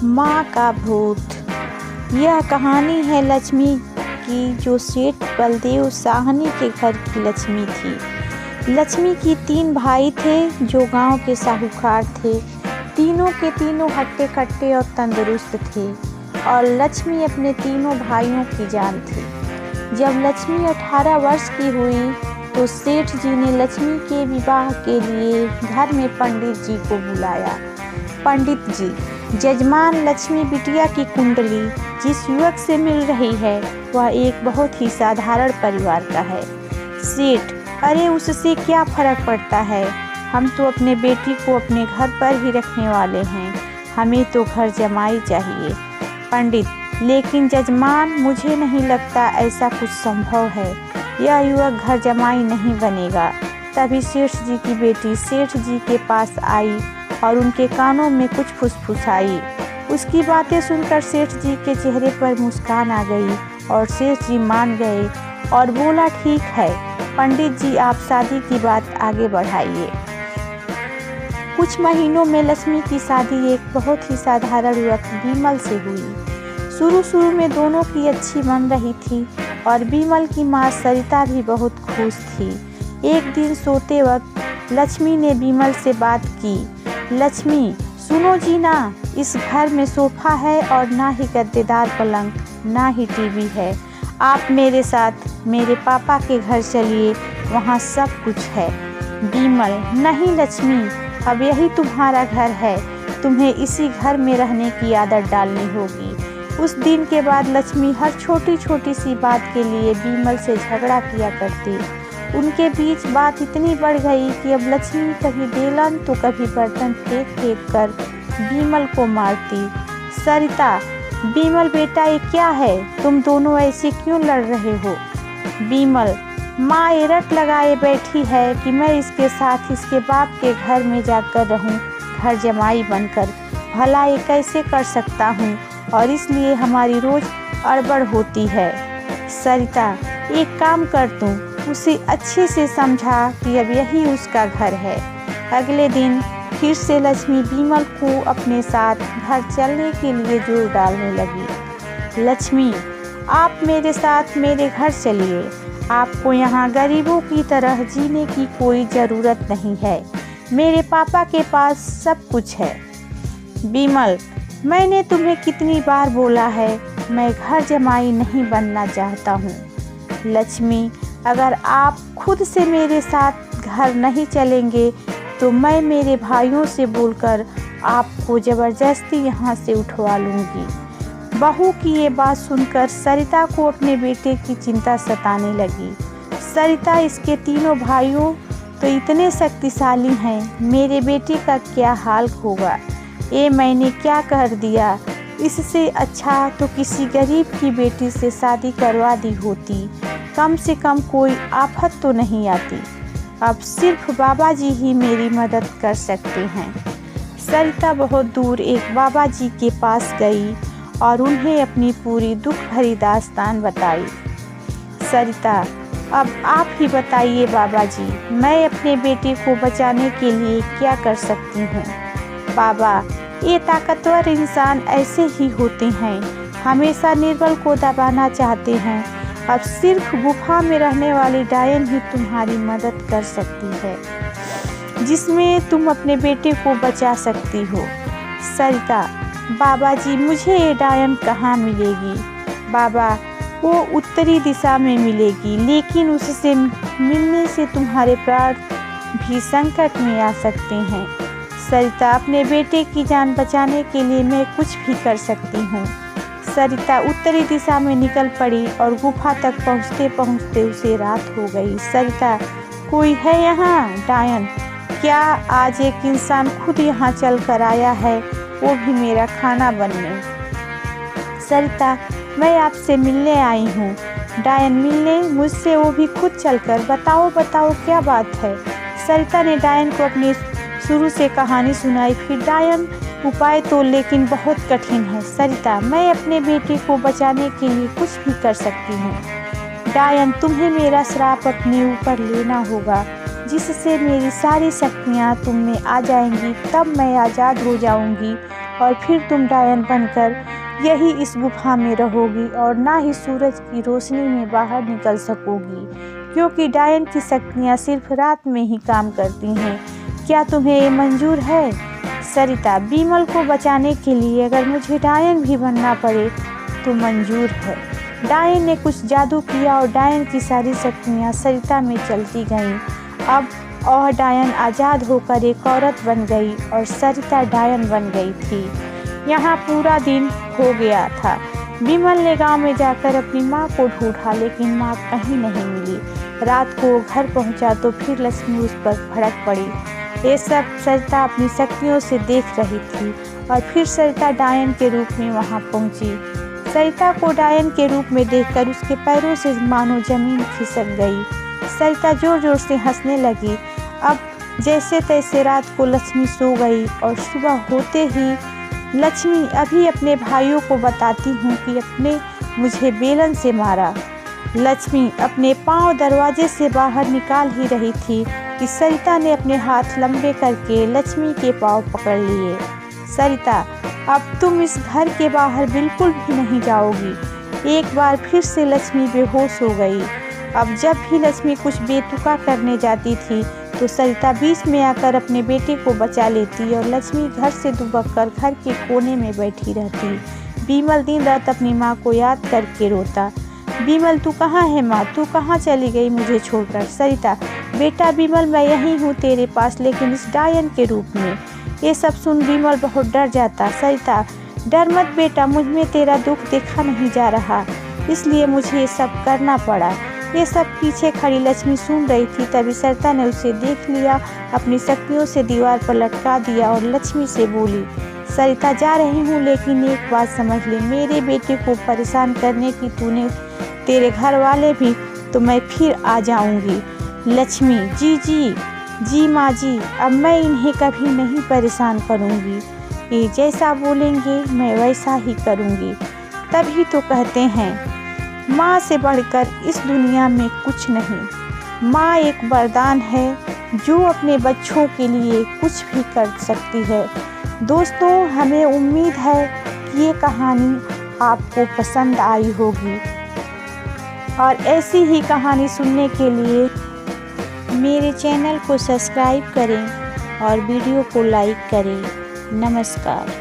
माँ का भूत। यह कहानी है लक्ष्मी की, जो सेठ बलदेव साहनी के घर की लक्ष्मी थी। लक्ष्मी की 3 भाई थे जो गांव के साहूकार थे। तीनों के तीनों हट्टे कट्टे और तंदुरुस्त थे और लक्ष्मी अपने तीनों भाइयों की जान थी। जब लक्ष्मी 18 वर्ष की हुई तो सेठ जी ने लक्ष्मी के विवाह के लिए घर में पंडित जी को बुलाया। पंडित जी, जजमान, लक्ष्मी बिटिया की कुंडली जिस युवक से मिल रही है वह एक बहुत ही साधारण परिवार का है। सेठ, अरे उससे क्या फर्क पड़ता है, हम तो अपने बेटी को अपने घर पर ही रखने वाले हैं, हमें तो घर जमाई चाहिए। पंडित, लेकिन जजमान, मुझे नहीं लगता ऐसा कुछ संभव है, यह युवक घर जमाई नहीं बनेगा। तभी सेठ जी की बेटी सेठ जी के पास आई और उनके कानों में कुछ फुसफुसाई। उसकी बातें सुनकर सेठ जी के चेहरे पर मुस्कान आ गई और सेठ जी मान गए और बोला, ठीक है पंडित जी, आप शादी की बात आगे बढ़ाइए। कुछ महीनों में लक्ष्मी की शादी एक बहुत ही साधारण युवक बीमल से हुई। शुरू में दोनों की अच्छी बन रही थी और बीमल की माँ सरिता भी बहुत खुश थी। एक दिन सोते वक्त लक्ष्मी ने बीमल से बात की, लक्ष्मी सुनो जी ना, इस घर में सोफा है और ना ही गद्देदार पलंग, ना ही टीवी है। आप मेरे साथ मेरे पापा के घर चलिए, वहाँ सब कुछ है। बीमल, नहीं लक्ष्मी, अब यही तुम्हारा घर है, तुम्हें इसी घर में रहने की आदत डालनी होगी। उस दिन के बाद लक्ष्मी हर छोटी छोटी सी बात के लिए बीमल से झगड़ा किया करती। उनके बीच बात इतनी बढ़ गई कि अब लक्ष्मी कभी बेलन तो कभी बर्तन फेंक कर बीमल को मारती। सरिता, बीमल बेटा ये क्या है, तुम दोनों ऐसे क्यों लड़ रहे हो? बीमल, माँ ये रट लगाए बैठी है कि मैं इसके साथ इसके बाप के घर में जाकर रहूं, घर जमाई बनकर। भला ये कैसे कर सकता हूँ, और इसलिए हमारी रोज अड़बड़ होती है। सरिता, एक काम कर दूं, उसे अच्छे से समझा कि अब यही उसका घर है। अगले दिन फिर से लक्ष्मी बीमल को अपने साथ घर चलने के लिए जोर डालने लगी। लक्ष्मी, आप मेरे साथ मेरे घर चलिए, आपको यहाँ गरीबों की तरह जीने की कोई ज़रूरत नहीं है, मेरे पापा के पास सब कुछ है। बीमल, मैंने तुम्हें कितनी बार बोला है, मैं घर जमाई नहीं बनना चाहता हूँ। लक्ष्मी, अगर आप खुद से मेरे साथ घर नहीं चलेंगे तो मैं मेरे भाइयों से बोलकर आपको ज़बरदस्ती यहाँ से उठवा लूँगी। बहू की ये बात सुनकर सरिता को अपने बेटे की चिंता सताने लगी। सरिता, इसके तीनों भाइयों तो इतने शक्तिशाली हैं, मेरे बेटे का क्या हाल होगा, ये मैंने क्या कर दिया, इससे अच्छा तो किसी गरीब की बेटी से शादी करवा दी होती, कम से कम कोई आफत तो नहीं आती। अब सिर्फ बाबा जी ही मेरी मदद कर सकते हैं। सरिता बहुत दूर एक बाबा जी के पास गई और उन्हें अपनी पूरी दुख भरी दास्तान बताई। सरिता, अब आप ही बताइए बाबा जी, मैं अपने बेटे को बचाने के लिए क्या कर सकती हूँ? बाबा, ये ताकतवर इंसान ऐसे ही होते हैं, हमेशा निर्बल को दबाना चाहते हैं। अब सिर्फ गुफा में रहने वाली डायन ही तुम्हारी मदद कर सकती है, जिसमें तुम अपने बेटे को बचा सकती हो। सरिता, बाबा जी, मुझे ये डायन कहाँ मिलेगी? बाबा, वो उत्तरी दिशा में मिलेगी, लेकिन उससे मिलने से तुम्हारे प्राण भी संकट में आ सकते हैं। सरिता, अपने बेटे की जान बचाने के लिए मैं कुछ भी कर सकती हूँ। सरिता उत्तरी दिशा में निकल पड़ी और गुफा तक पहुँचते पहुँचते उसे रात हो गई। सरिता, कोई है यहाँ? डायन, क्या आज एक इंसान खुद यहाँ चल कर आया है, वो भी मेरा खाना बनने? सरिता, मैं आपसे मिलने आई हूँ। डायन, मिलने मुझसे, वो भी खुद चलकर? बताओ बताओ क्या बात है? सरिता ने डायन को अपनी शुरू से कहानी सुनाई। फिर डायन, उपाय तो लेकिन बहुत कठिन है। सरिता, मैं अपने बेटे को बचाने के लिए कुछ भी कर सकती हूँ। डायन, तुम्हें मेरा श्राप अपने ऊपर लेना होगा, जिससे मेरी सारी शक्तियाँ तुम में आ जाएंगी, तब मैं आज़ाद हो जाऊंगी और फिर तुम डायन बनकर यही इस गुफा में रहोगी और ना ही सूरज की रोशनी में बाहर निकल सकोगी, क्योंकि डायन की शक्तियाँ सिर्फ रात में ही काम करती हैं। क्या तुम्हें ये मंजूर है? सरिता, बिमल को बचाने के लिए अगर मुझे डायन भी बनना पड़े तो मंजूर है। डायन ने कुछ जादू किया और डायन की सारी शक्तियाँ सरिता में चलती गईं। अब और डायन आज़ाद होकर एक औरत बन गई और सरिता डायन बन गई थी। यहाँ पूरा दिन हो गया था। बिमल ने गांव में जाकर अपनी माँ को ढूंढा, लेकिन माँ कहीं नहीं मिली। रात को वो घर पहुँचा तो फिर लक्ष्मी उस पर भड़क पड़ी। ये सब सरिता अपनी शक्तियों से देख रही थी और फिर सरिता डायन के रूप में वहाँ पहुँची। सरिता को डायन के रूप में देखकर उसके पैरों से मानो जमीन खिसक गई। सरिता जोर जोर से हंसने लगी। अब जैसे तैसे रात को लक्ष्मी सो गई और सुबह होते ही लक्ष्मी, अभी अपने भाइयों को बताती हूँ कि अपने मुझे बेलन से मारा। लक्ष्मी अपने पांव दरवाजे से बाहर निकाल ही रही थी कि सरिता ने अपने हाथ लंबे करके लक्ष्मी के पांव पकड़ लिए। सरिता, अब तुम इस घर के बाहर बिल्कुल भी नहीं जाओगी। एक बार फिर से लक्ष्मी बेहोश हो गई। अब जब भी लक्ष्मी कुछ बेतुका करने जाती थी तो सरिता बीच में आकर अपने बेटे को बचा लेती और लक्ष्मी घर से दुबक कर घर के कोने में बैठी रहती। बिमल दिन रात अपनी माँ को याद करके रोता। बिमल, तू कहाँ है माँ? तू कहाँ चली गई मुझे छोड़कर? सरिता, बेटा बिमल, मैं यहीं हूँ तेरे पास, लेकिन इस डायन के रूप में। ये सब सुन बिमल बहुत डर जाता। सरिता, डर मत बेटा, मुझ में तेरा दुख देखा नहीं जा रहा, इसलिए मुझे ये सब करना पड़ा। ये सब पीछे खड़ी लक्ष्मी सुन रही थी। तभी सरिता ने उसे देख लिया, अपनी शक्तियों से दीवार पर लटका दिया और लक्ष्मी से बोली, सरिता, जा रही हूँ, लेकिन एक बात समझ ले, मेरे बेटे को परेशान करने की तूने तेरे घर वाले भी, तो मैं फिर आ जाऊँगी। लक्ष्मी, जी जी जी माँ जी, अब मैं इन्हें कभी नहीं परेशान करूँगी। ये जैसा बोलेंगे मैं वैसा ही करूँगी। तभी तो कहते हैं माँ से बढ़कर इस दुनिया में कुछ नहीं। माँ एक वरदान है जो अपने बच्चों के लिए कुछ भी कर सकती है। दोस्तों, हमें उम्मीद है कि ये कहानी आपको पसंद आई होगी और ऐसी ही कहानी सुनने के लिए मेरे चैनल को सब्सक्राइब करें और वीडियो को लाइक करें। नमस्कार।